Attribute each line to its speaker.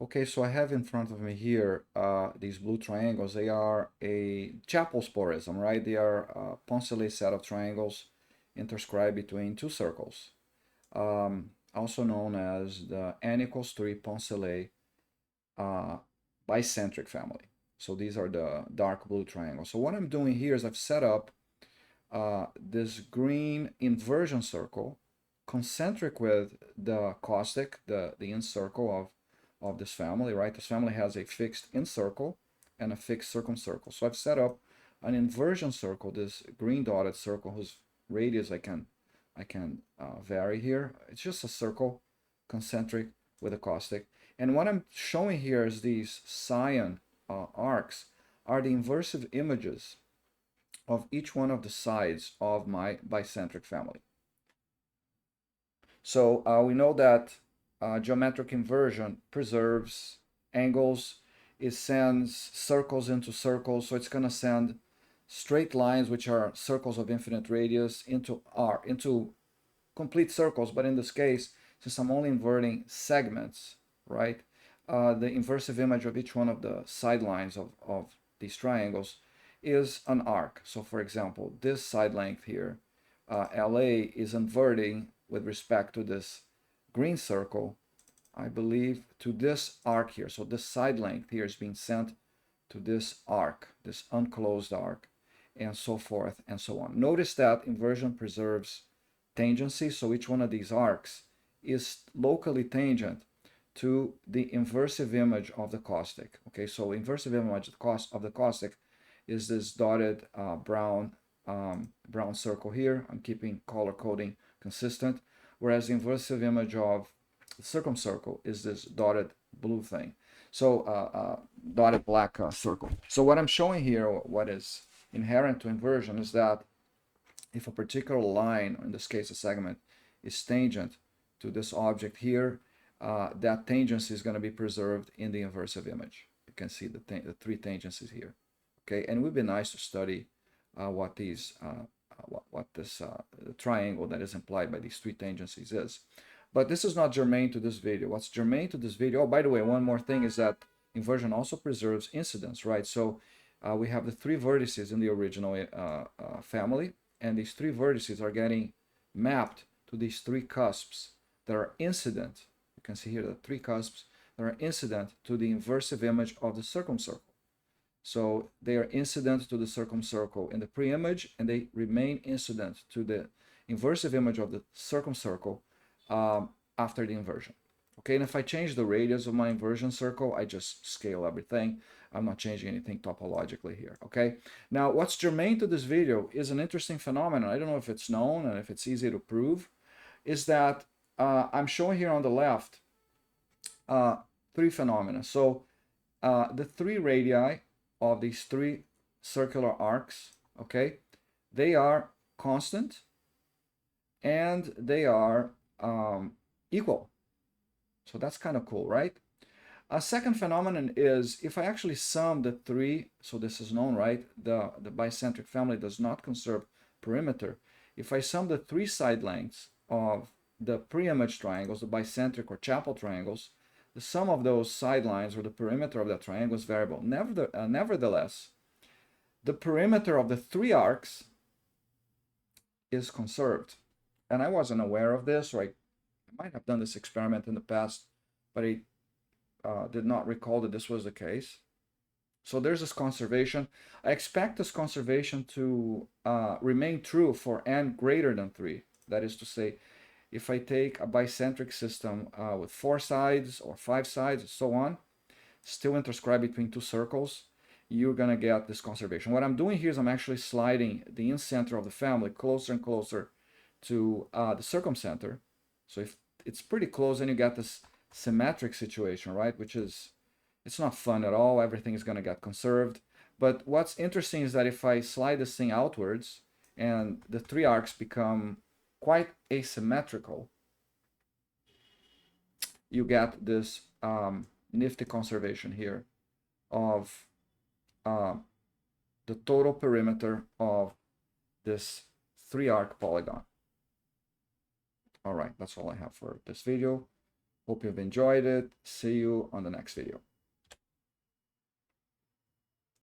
Speaker 1: Okay, so I have in front of me here these blue triangles. They are a chapel sporism, right? They are a Poncelet set of triangles interscribed between two circles, also known as the n equals 3 Poncelet uh, bicentric family. So these are the dark blue triangles. So what I'm doing here is I've set up this green inversion circle concentric with the caustic, the in circle of this family, right? This family has a fixed in circle and a fixed circumcircle. So I've set up an inversion circle, this green dotted circle whose radius I can vary here. It's just a circle concentric with a caustic. And what I'm showing here is these cyan arcs are the inversive images of each one of the sides of my bicentric family. So we know that geometric inversion preserves angles. It sends circles into circles, so it's going to send straight lines, which are circles of infinite radius, into complete circles. But in this case, since I'm only inverting segments, right, the inversive image of each one of the sidelines of these triangles is an arc. So for example, this side length here, LA, is inverting with respect to this green circle, I believe, to this arc here. So this side length here is being sent to this arc, this unclosed arc, and so forth and so on. Notice that inversion preserves tangency, so each one of these arcs is locally tangent to the inversive image of the caustic. Okay, so inversive image of the caustic is this dotted brown circle here. I'm keeping color coding consistent, whereas the inversive image of the circumcircle is this dotted blue thing. So dotted black circle. So what I'm showing here, what is inherent to inversion, is that if a particular line, in this case a segment, is tangent to this object here, that tangency is going to be preserved in the inversive image. You can see the three tangencies here. Okay, and it would be nice to study what these what this triangle that is implied by these three tangencies is. But this is not germane to this video. What's germane to this video, oh, by the way, one more thing is that inversion also preserves incidence, right? So we have the three vertices in the original family, and these three vertices are getting mapped to these three cusps that are incident. You can see here the three cusps that are incident to the inversive image of the circumcircle. So they are incident to the circumcircle in the pre-image, and they remain incident to the inversive image of the circumcircle after the inversion. Okay, and if I change the radius of my inversion circle, I just scale everything. I'm not changing anything topologically here, okay? Now, what's germane to this video is an interesting phenomenon. I don't know if it's known and if it's easy to prove, is that I'm showing here on the left three phenomena. So the three radii of these three circular arcs, okay, they are constant and they are equal. So that's kind of cool, right? A second phenomenon is if I actually sum the three, so this is known, right? The bicentric family does not conserve perimeter. If I sum the three side lengths of the pre-image triangles, the bicentric or chapel triangles, the sum of those sidelines or the perimeter of that triangle is variable. Nevertheless, the perimeter of the three arcs is conserved. And I wasn't aware of this, or I might have done this experiment in the past, but I did not recall that this was the case. So there's this conservation. I expect this conservation to remain true for n greater than 3. That is to say, if I take a bicentric system with 4 sides or 5 sides and so on, still interscribed between two circles, you're going to get this conservation. What I'm doing here is I'm actually sliding the incenter of the family closer and closer to the circumcenter. So if it's pretty close, then you get this symmetric situation, right? Which is, it's not fun at all. Everything is going to get conserved. But what's interesting is that if I slide this thing outwards and the three arcs become quite asymmetrical, you get this nifty conservation here of the total perimeter of this 3-arc polygon. All right, that's all I have for this video. Hope you've enjoyed it. See you on the next video.